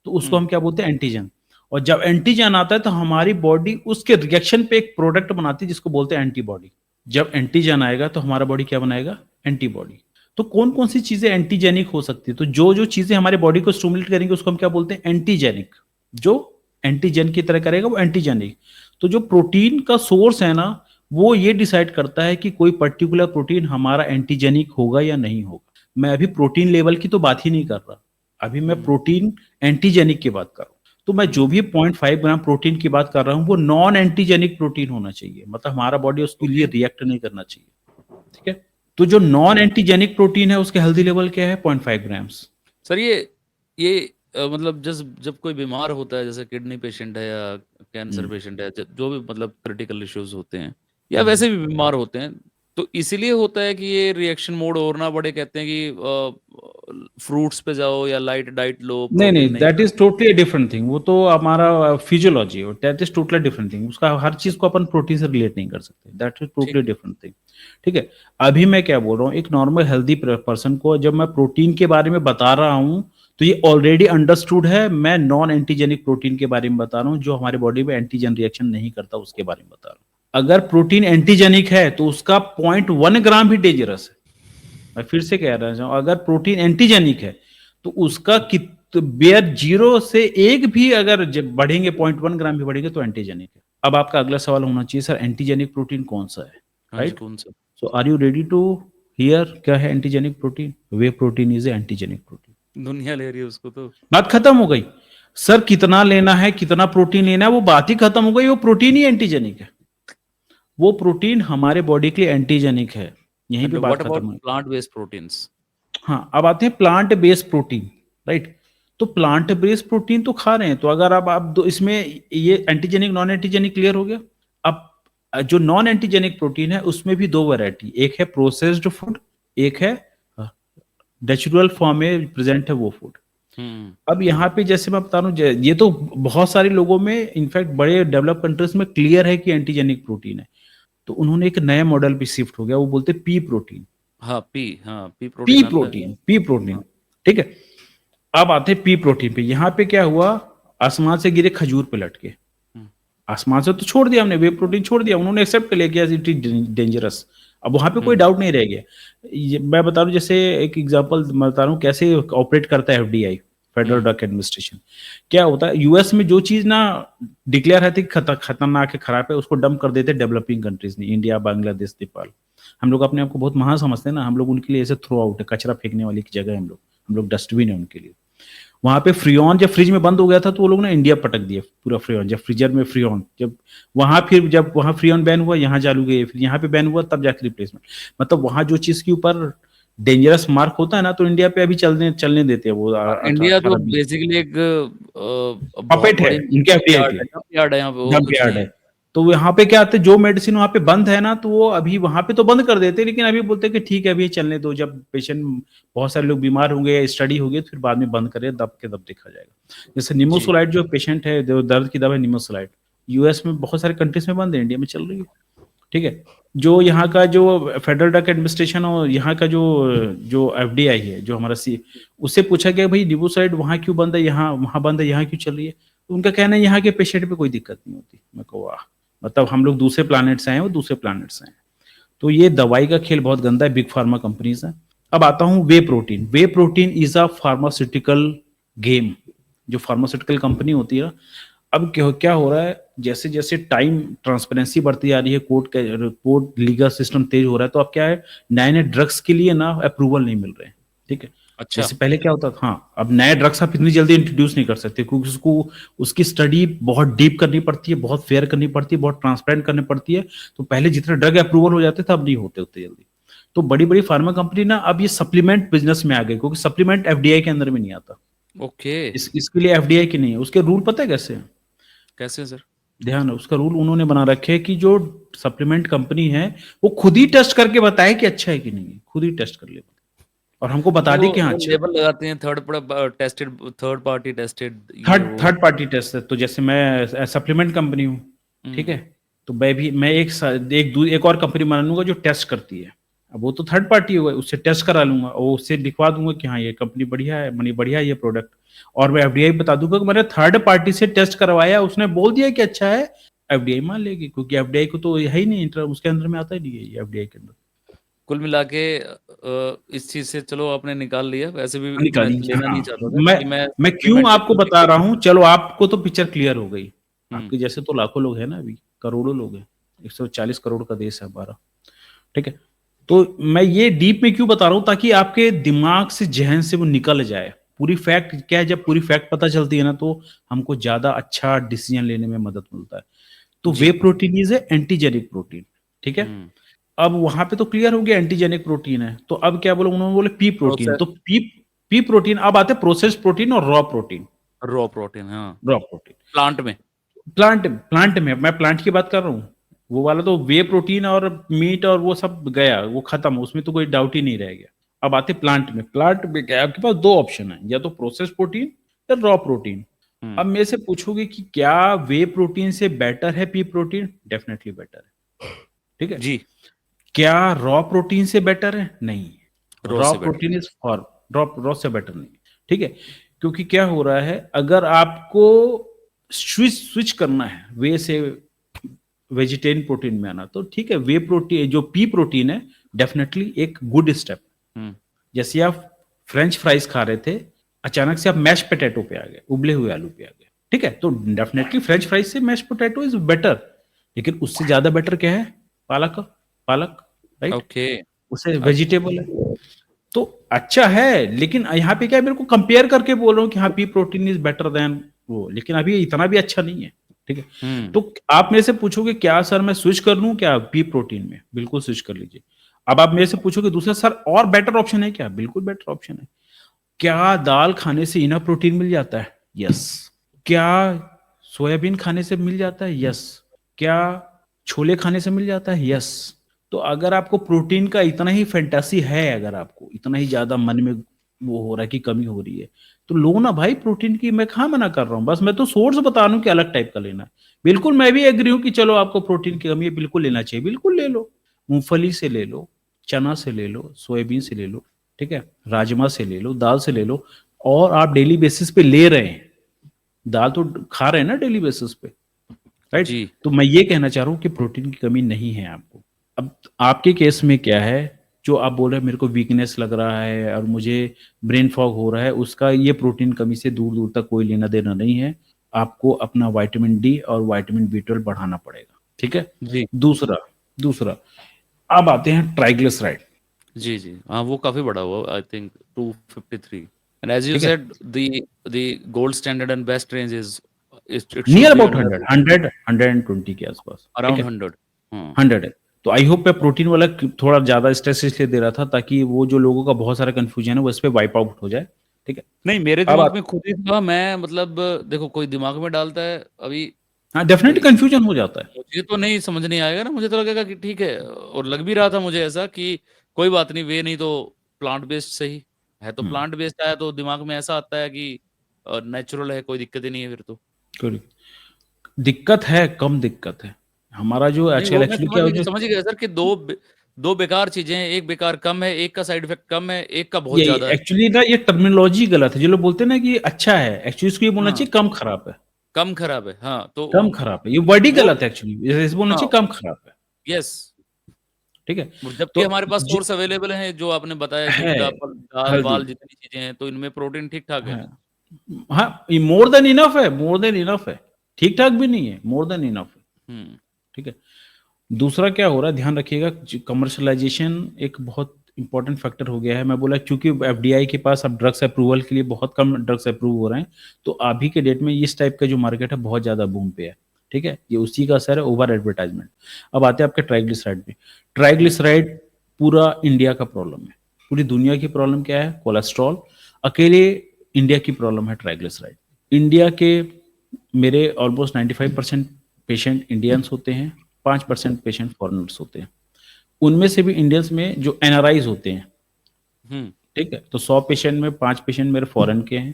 तो उसको हम क्या बोलते हैं, एंटीजन। और जब एंटीजन आता है तो हमारी बॉडी उसके रिएक्शन पे एक प्रोडक्ट बनाती है जिसको बोलते हैं एंटीबॉडी। जब एंटीजन आएगा तो हमारा बॉडी क्या बनाएगा, एंटीबॉडी। तो कौन कौन सी चीजें एंटीजेनिक हो सकती है, तो जो जो चीजें हमारे बॉडी को स्टिमुलेट करेंगे उसको हम क्या बोलते हैं, एंटीजेनिक। जो एंटीजन की तरह करेगा वो एंटीजेनिक। तो जो प्रोटीन का सोर्स है ना, वो ये डिसाइड करता है कि कोई पर्टिकुलर प्रोटीन हमारा एंटीजेनिक होगा या नहीं होगा। मैं अभी प्रोटीन लेवल की तो बात ही नहीं कर रहा, अभी मैं प्रोटीन एंटीजेनिक की बात कर रहा हूँ। तो मैं जो भी 0.5 ग्राम प्रोटीन की बात कर रहा हूँ वो नॉन एंटीजेनिक प्रोटीन होना चाहिए, मतलब हमारा बॉडी उसके लिए रिएक्ट नहीं करना चाहिए, ठीक है। तो जो नॉन एंटीजेनिक प्रोटीन है उसके हेल्दी लेवल क्या है, 0.5 ग्राम्स। सर ये मतलब जब कोई बीमार होता है, जैसे किडनी पेशेंट है या कैंसर पेशेंट है, जो भी मतलब क्रिटिकल इश्यूज होते हैं या वैसे भी बीमार होते हैं, तो इसीलिए होता है कि ये रिएक्शन मोड और ना बढ़े। कहते हैं कि फ्रूट्स पे जाओ या लाइट डाइट लो, नहीं प्रोटीन नहीं, नहीं दैट खाओ। इज टोटली डिफरेंट थिंग, वो तो हमारा फिजियोलॉजी है, that is totally different thing. उसका हर चीज को अपन प्रोटीन से रिलेट नहीं कर सकते, दैट इज ठीक टोटली डिफरेंट थिंग, ठीक है। अभी मैं क्या बोल रहा हूँ, एक नॉर्मल हेल्दी पर्सन को जब मैं प्रोटीन के बारे में बता रहा हूँ तो ये ऑलरेडी अंडरस्टूड है। मैं नॉन एंटीजेनिक प्रोटीन के बारे में बता रहा हूँ, जो हमारे बॉडी में एंटीजन रिएक्शन नहीं करता, उसके बारे में बता रहा हूँ। अगर प्रोटीन एंटीजेनिक है तो उसका 0.1 ग्राम भी डेंजरस है। मैं फिर से कह रहा हूँ, अगर प्रोटीन एंटीजेनिक है तो उसका बेयर 0 से 1 भी अगर बढ़ेंगे, 0.1 ग्राम भी बढ़ेंगे तो एंटीजेनिक है। अब आपका अगला सवाल होना चाहिए, सर एंटीजेनिक प्रोटीन कौन सा है, हाँ जी, राइट। कौन सा? So are you ready to hear क्या है antigenic protein. Whey protein is antigenic protein. दुनिया ले रही है उसको तो। बात खत्म हो गई। सर कितना लेना है, कितना प्रोटीन लेना है, वो बात ही खत्म हो गई। वो प्रोटीन ही एंटीजेनिक है, वो प्रोटीन हमारे बॉडी के लिए एंटीजेनिक है, यहीं पे एंड बात व्हाट खत्म अबाउट हुई। Plant based proteins? हाँ, अब आते हैं प्लांट बेस्ड प्रोटीन, राइट। तो प्लांट बेस्ड प्रोटीन तो खा रहे हैं, तो अगर आप दो इसमें ये एंटीजेनिक नॉन एंटीजेनिक क्लियर हो गया। अब जो नॉन एंटीजेनिक प्रोटीन है उसमें भी दो वैरायटी, एक है प्रोसेस्ड फूड, एक है नेचुरल फॉर्म में प्रेजेंट है वो फूड। अब यहाँ पे जैसे मैं बता रहा हूँ, ये तो बहुत सारे लोगों में, इनफैक्ट बड़े डेवलप कंट्रीज में क्लियर है कि एंटीजेनिक प्रोटीन है, तो उन्होंने एक नए मॉडल पे शिफ्ट हो गया, वो बोलते पी प्रोटीन। हाँ, पी पी प्रोटीन आता है। प्रोटीन, पी प्रोटीन, ठीक है। अब आते हैं पी प्रोटीन पे। यहाँ पे क्या हुआ, आसमान से गिरे खजूर पे लटके। हम्म, आसमान से तो छोड़ दिया हमने, वे प्रोटीन छोड़ दिया, उन्होंने एक्सेप्ट कर लिया कि इट इज डेंजरस। अब वहां पे कोई हम्म, डाउट नहीं रह गया। मैं बता रहा हूँ, जैसे एक एग्जांपल मैं बता रहा हूँ कैसे ऑपरेट करता है एफडीआई, फेडरल हम्म, ड्रग एडमिनिस्ट्रेशन। क्या होता है, यूएस में जो चीज ना डिक्लेयर रहती है खतरनाक है, खराब है, उसको डंप कर देते हैं डेवलपिंग कंट्रीज ने, इंडिया, बांग्लादेश, नेपाल। हम लोग अपने आप को बहुत महान समझते हैं ना, हम लोग उनके लिए ऐसे थ्रो आउट है, कचरा फेंकने वाली की जगह है हम लोग डस्टबिन है उनके लिए। वहां पे फ्रीऑन जब फ्रिज में बंद हो गया था, तो वो लोग ने इंडिया पटक दिया पूरा फ्रीऑन, जब फ्रीजर में फ्रीऑन, जब वहां फिर जब वहां फ्रीऑन बैन हुआ, यहाँ चालू गए, फिर यहाँ पे बैन हुआ, तब जाके रिप्लेसमेंट। मतलब वहां जो चीज के ऊपर डेंजरस मार्क होता है ना, तो इंडिया पे अभी चलने चलने देते हैं वो इंडिया तो 18-20 बेसिकली एक बहुत पपेट है बड़ी उनके एफडीआई यार्ड के, है, डंप यार्ड है, यहाँ पे और डंप कुछ यार्ड नहीं है। है। तो यहाँ पे क्या आते, जो मेडिसिन वहाँ पे बंद है ना, तो वो अभी वहां पे तो बंद कर देते हैं, लेकिन अभी बोलते हैं कि ठीक है अभी चलने दो, जब पेशेंट बहुत सारे लोग बीमार होंगे या स्टडी होगी तो फिर बाद में बंद करें, दब के दब देखा जाएगा। जैसे जी। निमोसोलाइट जो पेशेंट है, जो दर्द की दवा है निमोसोलाइट, यूएस में बहुत सारे कंट्रीज में बंद है, इंडिया में चल रही है। ठीक है। जो यहाँ का जो फेडरल ड्रग एडमिनिस्ट्रेशन और यहाँ का जो जो एफडीआई है, जो हमारा सी, उससे पूछा गया भाई निबुसाइड वहाँ क्यों बंद है, यहाँ वहाँ बंद है, यहाँ क्यों चल रही है। तो उनका कहना है यहाँ के पेशेंट पे कोई दिक्कत नहीं होती। मैं कहूँ वाह, मतलब हम लोग दूसरे प्लानट से आए हैं, वो दूसरे प्लानट से आए हैं। तो ये दवाई का खेल बहुत गंदा है, बिग फार्मा कंपनीज है। अब आता हूँ whey protein. Whey protein is a pharmaceutical game. जो फार्मास्यूटिकल कंपनी होती है, अब क्या क्या हो रहा है, जैसे जैसे टाइम ट्रांसपेरेंसी बढ़ती जा रही है, कोर्ट लीगल सिस्टम तेज हो रहा है, तो अब क्या है, नए नए ड्रग्स के लिए ना अप्रूवल नहीं मिल रहे हैं। ठीक है। अच्छा। जैसे पहले क्या होता था, हाँ, अब नए ड्रग्स आप इतनी जल्दी इंट्रोड्यूस नहीं कर सकते, क्योंकि उसको उसकी स्टडी बहुत डीप करनी पड़ती है, बहुत फेयर करनी पड़ती है, बहुत ट्रांसपेरेंट करनी पड़ती है। तो पहले जितने ड्रग अप्रूवल हो जाते थे, अब नहीं होते उतने जल्दी। तो बड़ी बड़ी फार्मा कंपनी ना अब ये सप्लीमेंट बिजनेस में आ गई, क्योंकि सप्लीमेंट एफडीआई के अंदर में नहीं आता। ओके। इसके लिए एफडीआई की नहीं है, उसके रूल पता है कैसे हैं? कैसे सर? ध्यान है, उसका रूल उन्होंने बना रखे है कि जो सप्लीमेंट कंपनी है, वो खुद ही टेस्ट करके बताए कि अच्छा है कि नहीं है, खुद ही टेस्ट कर ले और हमको बता दे कि हाँ वो अच्छा है। लेबल लगाते हैं, थर्ड पार्टी टेस्टेड, ये थर्ड वो। थर्ड पार्टी टेस्ट है। तो जैसे मैं सप्लीमेंट कंपनी हूँ, ठीक हम्म। है, तो मैं एक और कंपनी बना लूंगा जो टेस्ट करती है। अब वो तो थर्ड पार्टी होगा, उससे टेस्ट करा लूंगा और उससे लिखवा दूंगा कि हाँ ये कंपनी बढ़िया है, मनी बढ़िया है ये प्रोडक्ट। और मैं एफडीआई बता दूंगा कि मैंने थर्ड पार्टी से टेस्ट करवाया, उसने बोल दिया कि अच्छा है, एफडीआई मान लेगी, क्योंकि एफडीआई को तो है ही नहीं, उसके अंदर में आता ही नहीं है ये एफडीआई के अंदर। कुल मिला के इस चीज से चलो आपने निकाल लिया, वैसे भी मैं निकाली लेना हाँ। नहीं चाहता था मैं कि मैं मैं क्यों सप्लीमेंट आपको बता रहा हूँ, चलो आपको तो पिक्चर क्लियर हो गई। हम्म। आपके जैसे तो लाखों लोग हैं ना, अभी करोड़ों लोग हैं, 140 करोड़ का देश है हमारा। ठीक है। तो मैं ये डीप में क्यों बता रहा हूँ, ताकि आपके दिमाग से, जहन से वो निकल जाए। पूरी फैक्ट क्या है, जब पूरी फैक्ट पता चलती है ना, तो हमको ज्यादा अच्छा डिसीजन लेने में मदद मिलता है। तो वे जी। Protein is a antigenic protein. ठीक है। हम्म। अब वहां पे तो क्लियर हो गया एंटीजेनिक प्रोटीन है, तो अब क्या बोले, उन्होंने बोले पी प्रोटीन। प्रोसेस तो पी पी प्रोटीन, अब आते प्रोसेस प्रोटीन और रॉ प्रोटीन। रॉ प्रोटीन, हाँ। रॉ प्रोटीन प्लांट में। प्लांट प्लांट में, मैं प्लांट की बात कर रहा हूँ। वो वाला तो वे प्रोटीन और मीट और वो सब गया, वो खत्म, उसमें तो कोई डाउट ही नहीं रह गया। अब आते प्लांट में। प्लांट में क्या है, आपके पास दो ऑप्शन है, या तो प्रोसेस प्रोटीन या रॉ प्रोटीन। हम्म। अब मेरे से पूछोगे कि क्या वे प्रोटीन से बेटर है पी प्रोटीन? डेफिनेटली बेटर है। ठीक है। जी। क्या रॉ प्रोटीन से बेटर है? नहीं। रॉ रॉ से better. Protein is for raw raw से बेटर नहीं। ठीक है। क्योंकि क्या हो रहा है, अगर आपको स्विच स्विच करना है वे से वेजिटेरियन प्रोटीन में आना, तो ठीक है, वे प्रोटीन जो पी प्रोटीन है, डेफिनेटली एक गुड स्टेप। हम्म। जैसे आप फ्रेंच फ्राइज खा रहे थे, अचानक से आप मैश पोटैटो पे आ गए, उबले हुए आलू पे आ गए। ठीक है। तो डेफिनेटली फ्रेंच फ्राइज से मैश पोटैटो इज बेटर। लेकिन उससे ज्यादा बेटर क्या है? पालक। पालक। राइट। ओके। उसे अच्छा। वेजिटेबल है। तो अच्छा है, लेकिन यहाँ पे क्या है, मेरे को कंपेयर करके बोल रहा हूँ कि हाँ P protein is better than वो, लेकिन अभी इतना भी अच्छा नहीं है। ठीक है। हम्म। तो आप मेरे से पूछोगे क्या सर मैं स्विच कर लूं क्या पी प्रोटीन में? बिल्कुल स्विच कर लीजिए। अब आप मेरे से पूछोगे दूसरा, सर और बेटर ऑप्शन है क्या? बिल्कुल बेटर ऑप्शन है। क्या दाल खाने से इनफ प्रोटीन मिल जाता है? यस। क्या सोयाबीन खाने से मिल जाता है? यस। क्या छोले खाने से मिल जाता है? यस। तो अगर आपको प्रोटीन का इतना ही फैंटेसी है, अगर आपको इतना ही ज्यादा मन में वो हो रहा है कि कमी हो रही है, तो लो ना भाई प्रोटीन की। मैं कहाँ मना कर रहा हूँ, बस मैं तो सोर्स बता रहा हूँ कि अलग टाइप का लेना है। बिल्कुल मैं भी एग्री हूँ कि चलो आपको प्रोटीन की कमी है, बिल्कुल लेना चाहिए, बिल्कुल ले लो। मूंगफली से ले लो, चना से ले लो, सोयाबीन से ले लो, ठीक है, राजमा से ले लो, दाल से ले लो, और आप डेली बेसिस पे ले रहे हैं, दाल तो खा रहे हैं ना डेली बेसिस पे, राइट? जी। तो मैं ये कहना चाह रहा हूँ कि प्रोटीन की कमी नहीं है आपको। अब आपके केस में क्या है, जो आप बोल रहे हैं मेरे को वीकनेस लग रहा है और मुझे ब्रेन फॉग हो रहा है, उसका ये प्रोटीन कमी से दूर-दूर तक कोई लेना-देना नहीं है। आपको अपना विटामिन डी और विटामिन बी12 बढ़ाना पड़ेगा, ठीक है? जी। दूसरा दूसरा अब आते हैं ट्राइग्लिसराइड, जी, जी। हाँ, वो काफ़ी बढ़ा हुआ I think 253 and as you ठीक है? Said the gold standard and best range is it should near be about under 100 के आसपास, ठीक अराउंड है? 100। हाँ। 100 है। तो आई होप मैं प्रोटीन वाला थोड़ा ज़्यादा स्ट्रेस इसलिए दे रहा था ताकि वो जो लोगों का बहुत सारा कन्फ्यूजन है वो इस पे वाइप आउट हो जाए, ठीक है? नहीं, मेरे अब दिमाग आते में खुद ही था, मैं मतलब देखो कोई दिमाग में डालता है अभी हाँ, डेफ़िनेटली कोई, कन्फ्यूजन हो जाता है। मुझे तो नहीं समझ नहीं आएगा ना, मुझे तो लगेगा कि ठीक है, और लग भी रहा था मुझे ऐसा कि कोई बात नहीं, वे नहीं तो प्लांट बेस्ड सही है, तो हुँ, प्लांट बेस्ड आया तो दिमाग में ऐसा आता है कि नेचुरल है, कोई दिक्कत ही नहीं है फिर तो। करेक्ट। दिक्कत है, कम दिक्कत है। हमारा जो नहीं, वो मैं एक्चुअली क्या हो जो समझ ही गया सर कि 2 बेकार चीज़ें हैं, एक बेकार कम है, एक का साइड इफ़ेक्ट कम है, एक का बहुत ये ज़्यादा है। एक्चुअली ना ये टर्मिनोलॉजी गलत है। जो लोग बोलते हैं ना कि अच्छा है, एक्चुअली इसको ये बोलना हाँ, चाहिए कम खराब है, कम खराब है। हाँ, तो कम खराब है। ये वर्ड ही वो गलत है एक्चुअली। ऐसे बोलना हाँ, चाहिए कम खराब है, यस। ठीक है? जबकि तो हमारे पास ज सोर्स अवेलेबल हैं, जो आपने बताया कि है हेल्दी दाल-वाल जितनी चीज़ें हैं, तो इनमें प्रोटीन ठीक-ठाक है। है। हाँ, ये मोर देन इनफ है, मोर देन इनफ है। ठीक-ठाक भी नहीं है, मोर देन इनफ है, हुँ, ठीक है? दूसरा क्या हो रहा है ध्यान रखिएगा कमर्शियलाइज़ेशन एक बहुत इम्पोर्टेंट फैक्टर हो गया है। मैं बोला क्योंकि एफडीआई के पास अब ड्रग्स अप्रूवल के लिए बहुत कम ड्रग्स अप्रूव हो रहे हैं, तो अभी के डेट में इस टाइप का जो मार्केट है बहुत ज़्यादा बूम पे है, ठीक है? ये उसी का असर है ओवर एडवर्टाइज़मेंट। अब आते हैं आपके ट्राइग्लिसराइड पे। ट्राइग्लिसराइड पूरा इंडिया का प्रॉब्लम है, पूरी दुनिया की प्रॉब्लम क्या है? कोलेस्ट्रॉल, अकेले इंडिया की प्रॉब्लम है ट्राइग्लिसराइड। इंडिया के मेरे ऑलमोस्ट 95% पेशेंट इंडियंस होते हैं, 5% पेशेंट फॉरेनर्स होते हैं। उनमें से भी इंडियंस में जो एनआरआईज़ होते हैं, हुँ। ठीक है? तो 100 पेशेंट में 5 पेशेंट मेरे फॉरेन के हैं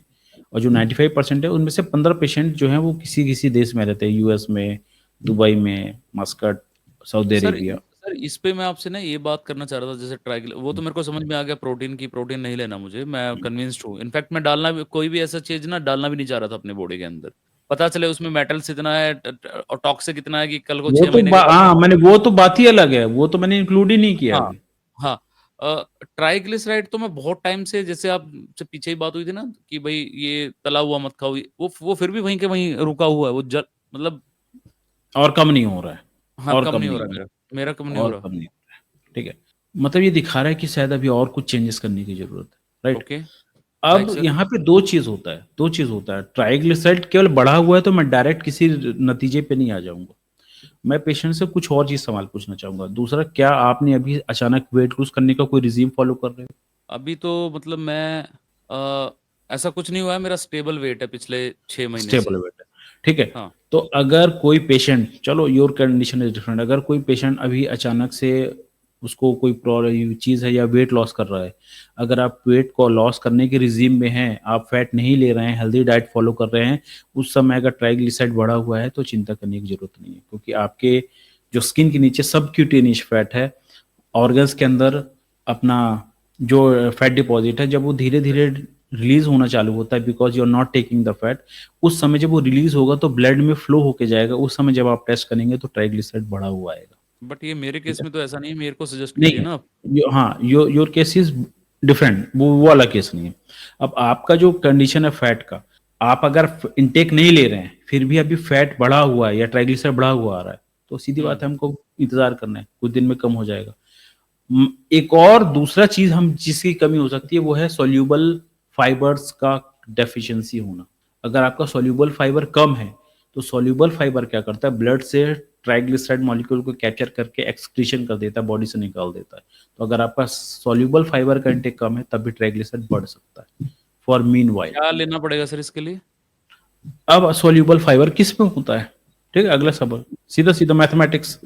और जो 95% है उनमें से 15 पेशेंट जो हैं वो किसी-किसी देश में रहते हैं, यूएस में, दुबई में, मस्कट, सऊदी अरेबिया। सर इस पे मैं आपसे ना ये बात करना चाह रहा था, जैसे ट्राइग्ल वो तो मेरे को समझ में आ गया प्रोटीन नहीं लेना मुझे, मैं कन्विंस्ड हूँ। इनफैक्ट मैं डालना भी कोई भी ऐसा चीज़ ना डालना भी नहीं चाह रहा था अपने बॉडी के अंदर। पता चले उसमें मेटल्स इतना है और टॉक्सिक इतना है कि कल को वो 6 तो महीने के बाद हाँ, मैंने वो तो बात ही अलग है, वो तो मैंने इंक्लूड ही नहीं किया हाँ, अभी। हाँ। ट्राइग्लिसराइड तो मैं बहुत टाइम से, जैसे आप से पीछे ही बात हुई थी ना कि भई ये तला हुआ मत खाओ, ये वो फिर भी वहीं के वहीं रुका हुआ है। वो मतलब और कम नहीं हो रहा है, हाँ, और कम कम नहीं हो नहीं रहा हो मेरा। रहा मेरा कम है, नहीं हो और रहा। कम नहीं हो रहा है, ठीक है? मतलब ये दिखा रहा है कि शायद अभी और कुछ चेंजेस करने की ज़रूरत है, राइट? ओके, लाइक अब सर? यहाँ पे 2 चीज़ होता है, 2 चीज़ होता है। ट्राइग्लिसराइड केवल बढ़ा हुआ है तो मैं डायरेक्ट किसी नतीजे पे नहीं आ जाऊँगा। मैं पेशेंट से कुछ और चीज़ सवाल पूछना चाहूँगा। दूसरा, क्या आपने अभी अचानक वेट लूज़ करने का कोई रेज़ीम फ़ॉलो कर रहे हो? अभी तो मतलब मैं ऐसा कुछ नहीं हुआ है, मेरा स्टेबल वेट है पिछले 6 महीने स्टेबल से। वेट है, ठीक है? हाँ, तो अगर कोई पेशेंट चलो योर कंडीशन इज़ डिफरेंट अगर कोई पेशेंट अभी अचानक से उसको कोई चीज़ है या वेट लॉस कर रहा है, अगर आप वेट को लॉस करने के रेज़ीम में हैं, आप फैट नहीं ले रहे हैं, हेल्दी डाइट फ़ॉलो कर रहे हैं, उस समय अगर ट्राइग्लिसराइड बढ़ा हुआ है, तो चिंता करने की ज़रूरत नहीं है क्योंकि आपके जो स्किन के नीचे सबक्यूटेनियस फैट है, ऑर्गन्स के अंदर अपना जो फैट डिपॉज़िट है, जब वो धीरे-धीरे रिलीज़ होना चालू होता है because you are not taking the fat, उस समय जब वो रिलीज़ होगा तो ब्लड में फ्लो होके जाएगा, उस समय जब आप टेस्ट करेंगे तो ट्राइग्लिसराइड बढ़ा हुआ आएगा, बट ये मेरे ठीक केस है? में तो ऐसा नहीं है, मेरे को सजेस्ट कीजिए नहीं, ना आप। हाँ, योर केस इज़ डिफरेंट वो वाला केस नहीं है। अब आपका जो कंडीशन है फैट का, आप अगर इनटेक नहीं ले रहे हैं, फिर भी अभी फैट बढ़ा हुआ है या ट्राइग्लिसराइड बढ़ा हुआ आ रहा है, तो सीधी हुँ, बात है हमको इंतज़ार करना है, कुछ दिन में कम हो जाएगा। एक और दूसरा चीज़ हम जिसकी कमी हो सकती है वो है सोल्यूबल फाइबर्स का डेफिशिएंसी होना। अगर आपका सोल्यूबल फाइबर कम है, तो सोल्यूबल फाइबर क्या करता है ब्लड से ट्राइग्लिसराइड मॉलिक्यूल को कैप्चर करके एक्सक्रीशन कर देता है, बॉडी से निकाल देता है। तो अगर आपका सोल्यूबल फाइबर का इंटेक कम है तब भी ट्राइग्लिसराइड बढ़ सकता है, फॉर मीनव्हाइल। क्या लेना पड़ेगा सर इसके लिए? अब सोल्यूबल फाइबर किस में होता है? ठीक है, अगला सवाल, सीधा-सीधा मैथमेटिक्स।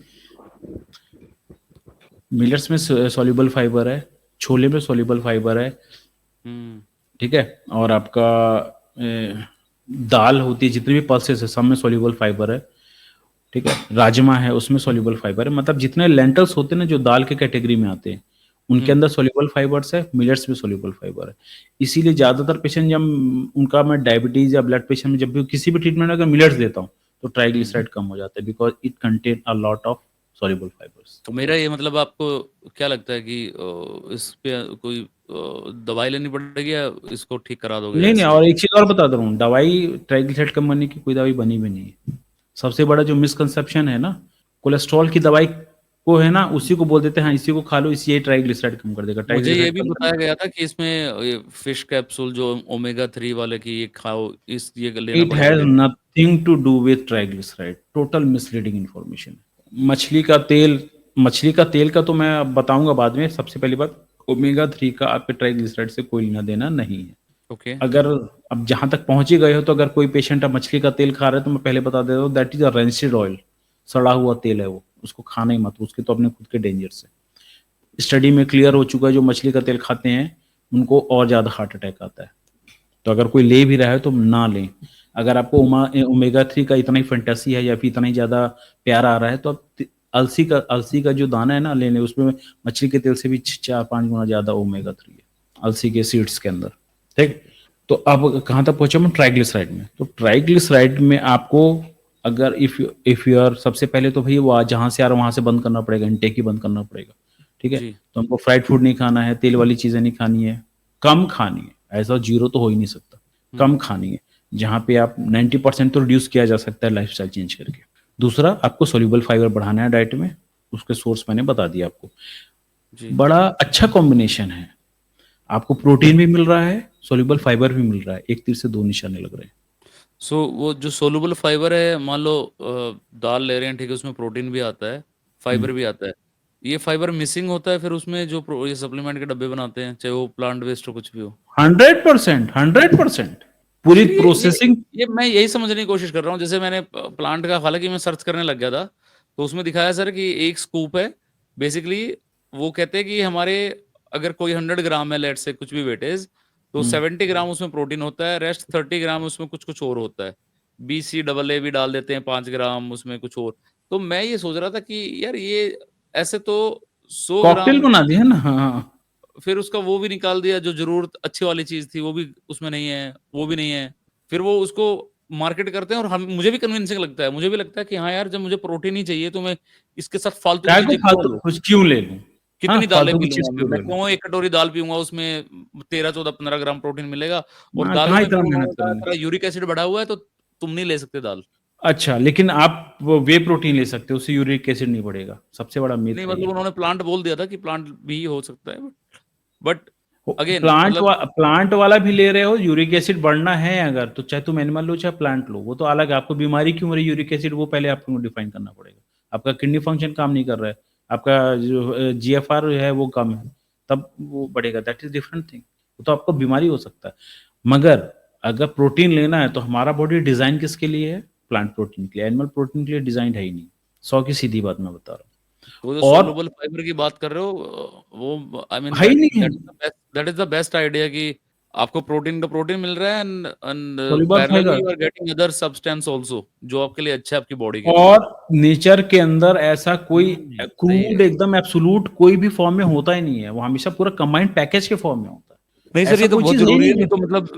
मिलेट्स में सोल्यूबल फाइबर है, छोले में सोल्यूबल फाइबर है, हुँ, ठीक है? और आपका दाल होती है, जितनी भी पल्सेस है, सब में सोल्यूबल फाइबर है, ठीक है? राजमा है, उसमें सोल्यूबल फाइबर है। मतलब जितने लेंटल्स होते हैं ना, जो दाल के कैटेगरी में आते हैं, उनके अंदर सोल्यूबल फाइबर्स है, मिलेट्स में सोल्यूबल फाइबर है। इसीलिए ज़्यादातर पेशेंट जब उनका मैं डायबिटीज़ या ब्लड प्रेशर में जब भी किसी भी ट्रीटमेंट में अगर मिलेट्स देता हूँ, तो ट्राइग्लिसराइड कम हो जाता है because it contain a lot of soluble fibres. तो मेरा ये मतलब आपको क्या लगता है कि इस पे कोई दवाई लेनी पड़ेगी या इसको ठीक करा दोगे नहीं, नहीं ऐसे ही? और एक चीज़ और बता दे रहा हूँ, दवाई ट्राइग्लिसराइड कम करने की कोई दवाई बनी भी नहीं है। सबसे बड़ा जो मिसकंसेप्शन है ना, कोलेस्ट्रॉल की दवाई को है ना, उसी को बोल देते हैं, हाँ, इसी को खा लो, इसी ये ट्राइग्लिसराइड कम कर देगा। मुझे ये ट्राइग्लिसराइड भी कम बताया करने गया था कि इसमें ये फिश कैप्सूल जो ओमेगा 3 वाले की ये खाओ, इस ये लेना इट पड़ेगा has daily. Nothing to do with triglyceride, total misleading information. मछली का तेल का तो मैं अब बताऊँगा बाद में, सबसे पहली बात ओमेगा 3 का आपके ट्राइग्लिसराइड से कोई लेना-देना नहीं है। ओके, अगर अब जहाँ तक पहुँच ही गए हो, तो अगर कोई पेशेंट अब मछली का तेल खा रहा है, तो मैं पहले बता देता हूँ that is a rancid oil, सड़ा हुआ तेल है वो, उसको खाना ही मत, उसके तो अपने खुद के डेंजर्स है। स्टडी में क्लियर हो चुका है, जो मछली का तेल खाते हैं, उनको और ज़्यादा हार्ट अटैक आता है। तो अगर कोई ले भी रहा है तो ना लें। अगर आपको ओमेगा 3 का इतना ही फैंटेसी है या फिर इतना ही ज़्यादा प्यार आ रहा है, तो आप अलसी का जो दाना है ना, ले लें, उसमें मछली के तेल से भी 4-5 गुना ज़्यादा ओमेगा 3 है, अलसी के सीड्स के अंदर, ठीक? तो अब कहाँ तक पहुँचे हम? ट्राइग्लिसराइड में। तो ट्राइग्लिसराइड में आपको अगर इफ यू आर, सबसे पहले तो भई वो जहाँ से आ रहा है वहाँ से बंद करना पड़ेगा, इनटेक ही बंद करना पड़ेगा, ठीक है? जी, तो हमको फ्राइड फूड नहीं खाना है, तेल वाली चीज़ें नहीं खानी है, कम खानी है, ऐसा ज़ीरो तो हो ही नहीं सकता, हुँ, कम खानी है, जहाँ पे आप 90% तो रिड्यूस किया जा सकता है लाइफ़स्टाइल चेंज करके। दूसरा, आपको सोल्यूबल फाइबर बढ़ाना है डाइट में, उसके सोर्स मैंने बता दिया आपको। जी। बड़ा अच्छा कॉम्बिनेशन है, आपको प्रोटीन भी मिल रहा है, सोल्यूबल फाइबर भी मिल रहा है, एक तीर से दो निशाने लग रहे हैं। सो वो जो सोलुबल फाइबर है, मान लो दाल ले रहे हैं, ठीक है, उसमें प्रोटीन भी आता है, हुँ। फाइबर भी आता है। ये फाइबर मिसिंग होता है फिर उसमें जो ये सप्लीमेंट के डब्बे बनाते हैं, चाहे वो प्लांट बेस्ड हो कुछ भी हो। 100%, 100% पूरी फिर प्रोसेसिंग। ये मैं यही समझने की कोशिश कर रहा हूँ। जैसे मैंने प्लांट का हालाँकि मैं सर्च करने लग गया था, तो उसमें दिखाया सर कि एक स्कूप है, बेसिकली वो कहते हैं कि हमारे अगर कोई 100 ग्राम है लेट्स से कुछ भी वेटेज, तो हुँ। 70 ग्राम उसमें प्रोटीन होता है, रेस्ट 30 ग्राम उसमें कुछ-कुछ और होता है। BCAA भी डाल देते हैं 5 ग्राम उसमें कुछ और। तो मैं ये सोच रहा था कि यार ये ऐसे तो 100 कॉकटेल ग्राम बना दिया ना, हाँ। फिर उसका वो भी निकाल दिया जो ज़रूरत अच्छी वाली चीज़ थी, वो भी उसमें नहीं है, वो भी नहीं है। फिर वो उसको मार्केट करते हैं और हम मुझे भी कन्विंसिंग लगता है। मुझे भी लगता है कि हाँ यार, जब मुझे प्रोटीन ही चाहिए तो मैं इसके साथ फालतू की काय को चीज़ें क्यों फालतू लूँ? कुछ क्यों ले लूँ? हाँ, कितनी दालें फालतू पी की लूँगा चिप्स मैं? क्यों मैं ले लूँ? क्यों 1 कटोरी दाल पीऊँगा उसमें 13, 14, 15 ग्राम प्रोटीन मिलेगा और हाँ, दालों कहाँ में इतना फिर उन्होंने मेहनत बताया करेंगे? तेरा यूरिक एसिड बढ़ा हुआ है तो तुम नहीं ले सकते दाल। अच्छा, लेकिन आप वो व्हे प्रोटीन ले सकते हो, उससे यूरिक एसिड नहीं बढ़ेगा, सबसे बड़ा नहीं मिथ है मतलब ये। उन्होंने प्लांट बोल दिया था कि प्लांट भी हो सकता है बट वो अगेन मतलब प्लांट वाला भी ले रहे हो, यूरिक एसिड बढ़ना है अगर, तो चाहे तुम एनिमल लो चाहे प्लांट लो, वो तो अलग है। आपको बीमारी क्यों हो रही है यूरिक एसिड, वो पहले आपको डिफाइन करना पड़ेगा। आपका किडनी फंक्शन काम नहीं कर रहा है, आपका जो जीएफआर है वो कम है, तब वो बढ़ेगा, दैट इज़ डिफरेंट थिंग। वो तो आपको बीमारी हो सकता है। मगर अगर प्रोटीन लेना है तो हमारा बॉडी डिज़ाइन किसके लिए है? प्लांट प्रोटीन के लिए, एनिमल प्रोटीन के लिए डिज़ाइन्ड है ही नहीं। 100 की सीधी बात मैं बता रहा वो जो हूँ। और सोलुबल फाइबर की बात कर रहे हो वो आई मीन है ही दैट नहीं है, that is the best idea कि आपको प्रोटीन का प्रोटीन मिल रहा है and soluble parallelly fibre. You are getting other substance also जो आपके लिए अच्छा है आपकी बॉडी के लिए। और नेचर के अंदर ऐसा कोई सही क्रूड है। एकदम एब्सोल्यूट कोई भी फॉर्म में होता ही नहीं है, वो हमेशा पूरा कंबाइंड पैकेज के फॉर्म में होता नहीं है। सर ऐसा ये तो कोई बहुत चीज़ है ही ज़रूरी है, नहीं नहीं जो तो मतलब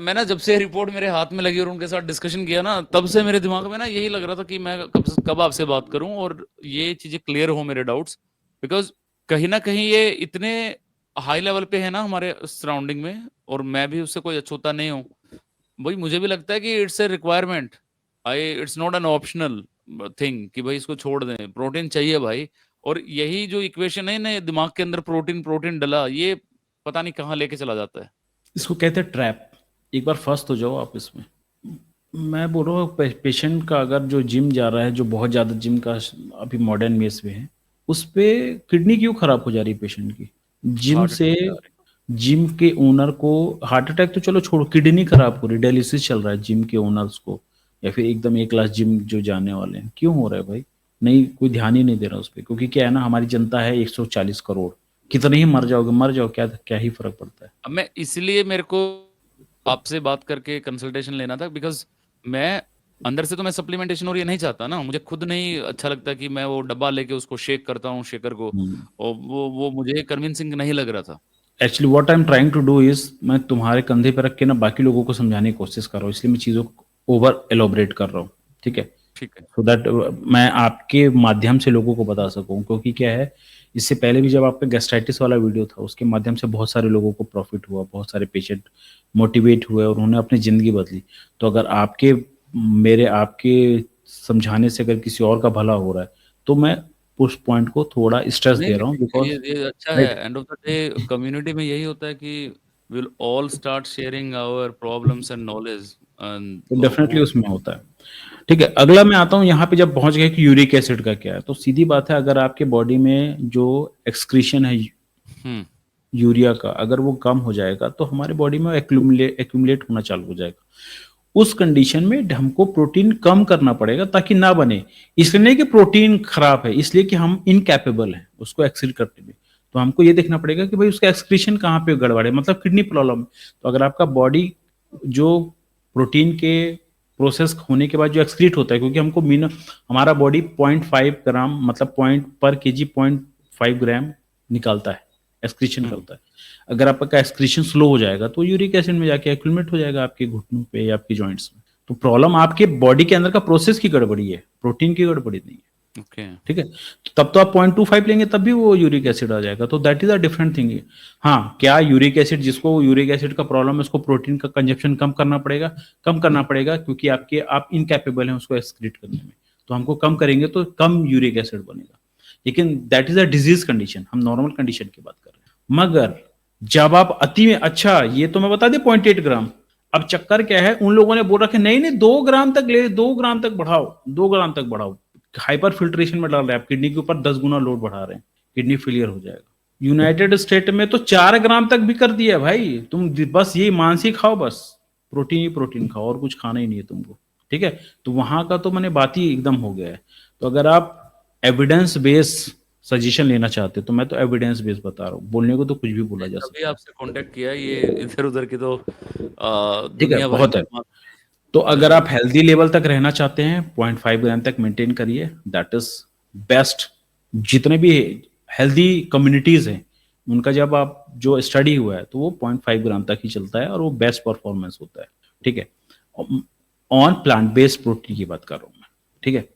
मैं ना जब से रिपोर्ट मेरे हाथ में लगी और उनके साथ डिस्कशन किया ना, तब से मेरे दिमाग में ना यही लग रहा था कि मैं कब आपसे बात करूँ और ये चीज़ें क्लियर हो मेरे डाउट्स। बिकॉज़ कहीं न कहीं ये इतने हाई लेवल पे है ना हमारे सराउंडिंग में और मैं भी उससे कोई अछूता नहीं हूँ। वही मुझे भी लगता है कि it's a requirement. It's not an optional thing कि भाई इसको छोड़ दें। प्रोटीन चाहिए भाई और यही जो इक्वेशन है ना दिमाग के अंदर प्रोटीन, प्रोटीन डला, ये पता नहीं कहाँ लेके चला जाता है। इसको कहते हैं ट्रैप। एक बार फँस तो जाओ आप इसमें। मैं बोल रहा हूँ पेशेंट का अगर जो जिम जा रहा है, जो बहुत ज़्यादा जिम का अभी मॉडर्न मेस में है, उस पे किडनी क्यों खराब हो जा रही है पेशेंट की? जिम हार्ट से अटैक आ रहे जिम के ओनर को हार्ट अटैक तो चलो छोड़ो, किडनी खराब हो रही है, डायलिसिस चल रहा है जिम के ओनर्स को, या फिर एकदम ए क्लास जिम जो जाने वाले हैं, क्यों हो रहा है भाई? नहीं, कोई ध्यान ही नहीं दे रहा उस पे, क्योंकि क्या है ना, हमारी जनता है 140 करोड़, कितने ही मर जाओगे, मर जाओ, क्या क्या ही फ़र्क पड़ता है? अब मैं इसलिए मेरे को आपसे बात करके कंसल्टेशन लेना था बिकॉज़ मैं अंदर से तो मैं सप्लीमेंटेशन और ये नहीं चाहता ना, मुझे खुद नहीं अच्छा लगता कि मैं वो डब्बा लेके उसको शेक करता हूँ शेकर को, और वो मुझे कन्विंसिंग नहीं लग रहा था। Actually what I am trying to do is, मैं तुम्हारे कंधे पे रख के ना बाकी लोगों को समझाने की कोशिश कर रहा हूँ, इसलिए मैं चीज़ों को ओवर एलोबरेट कर रहा हूँ, ठीक है, ठीक है। सो दैट मैं आपके माध्यम से लोगों को बता सकूं। क्योंकि क्या है, इससे पहले भी जब आपका गैस्ट्राइटिस वाला वीडियो था, उसके माध्यम से बहुत सारे लोगों को प्रॉफिट हुआ, बहुत सारे पेशेंट मोटिवेट हुए और उन्होंने अपनी ज़िंदगी बदली। तो अगर आपके समझाने से अगर किसी और का भला हो रहा है, तो मैं उस पॉइंट को थोड़ा स्ट्रेस नहीं, दे रहा हूँ, नहीं, बिकॉज़ ये अच्छा है। Right, end of the day community में यही होता है कि will all start sharing our problems and knowledge, and तो तो डेफ़िनेटली वो उसमें होता है। ठीक है, अगला मैं आता हूँ यहाँ पे, जब पहुँच गए कि यूरिक एसिड का क्या है, तो सीधी बात है, अगर आपके बॉडी में जो एक्सक्रीशन है हम्म यूरिया का, अगर वो कम हो जाएगा तो हमारे बॉडी में एक्यूमुलेट होना चालू हो जाएगा। उस कंडीशन में हमको प्रोटीन कम करना पड़ेगा ताकि ना बने। इसलिए नहीं कि प्रोटीन खराब है, इसलिए कि हम इनकैपेबल हैं उसको एक्सीड करने में। तो हमको ये देखना पड़ेगा कि भाई उसका एक्सक्रीशन कहाँ पे गड़बड़ है, मतलब किडनी प्रॉब्लम है। तो अगर आपका बॉडी जो प्रोटीन के प्रोसेस होने के बाद जो एक्सक्रीट होता है, क्योंकि हमको हमारा बॉडी 0.5 ग्राम, मतलब पॉइंट पर केजी 0.5 ग्राम निकालता है, एक्सक्रीशन हम्म करता है। अगर आपका एक्सक्रीशन स्लो हो जाएगा तो यूरिक एसिड में जाके एक्यूमुलेट हो जाएगा आपके घुटनों पे या आपकी जॉइंट्स में। तो प्रॉब्लम आपके बॉडी के अंदर का प्रोसेस की गड़बड़ी है, प्रोटीन की गड़बड़ी नहीं है। ओके। ठीक है, तो तब तो आप 0.25 लेंगे तब भी वो यूरिक एसिड आ जाएगा, तो that is a different thing. हाँ, क्या यूरिक एसिड, जिसको यूरिक एसिड का प्रॉब्लम है, उसको प्रोटीन का कंजप्शन कम करना पड़ेगा, क्योंकि आप इनकैपेबल हैं उसको एक्सक्रीट करने में। तो हमको कम करेंगे तो कम यूरिक एसिड बनेगा, लेकिन that is a disease condition, हम नॉर्मल कंडीशन की बात कर रहे हैं। मगर जब आप अति में, अच्छा ये तो मैं बता दें 0.8 ग्राम, अब चक्कर क्या है, उन लोगों ने बोल रखा है नहीं नहीं 2 ग्राम तक ले, 2 ग्राम तक बढ़ाओ, 2 ग्राम तक बढ़ाओ। हाइपर फिल्ट्रेशन में डाल रहे हैं आप, किडनी के ऊपर 10 गुना लोड बढ़ा रहे हैं, किडनी फेलियर हो जाएगा। यूनाइटेड स्टेट में तो 4 ग्राम तक भी कर दिया भाई, तुम बस यही मानसिक खाओ, बस प्रोटीन ही प्रोटीन खाओ, और कुछ खाना ही नहीं है तुमको। ठीक है, तो वहां का तो मैंने बात ही एकदम हो गया है। तो अगर आप एविडेंस बेस सजेशन लेना चाहते हो तो मैं तो एविडेंस बेस बता रहा हूँ, बोलने को तो कुछ भी बोला जा तभी सकता है। आपसे कांटेक्ट किया, ये इधर उधर की तो ठीक है, दुनिया भर बहुत की है। बात तो है। अगर आप हेल्दी लेवल तक रहना चाहते हैं, 0.5 ग्राम तक मेंटेन करिए, दैट इज बेस्ट। जितने भी हेल्दी कम्युनिटीज हैं, उनका जब आप जो स्टडी हुआ है तो वो 0.5 ग्राम तक ही चलता है और वो बेस्ट परफॉर्मेंस होता है। ठीक है, ऑन प्लांट बेस्ड प्रोटीन की बात कर रहा हूँ मैं। ठीक है,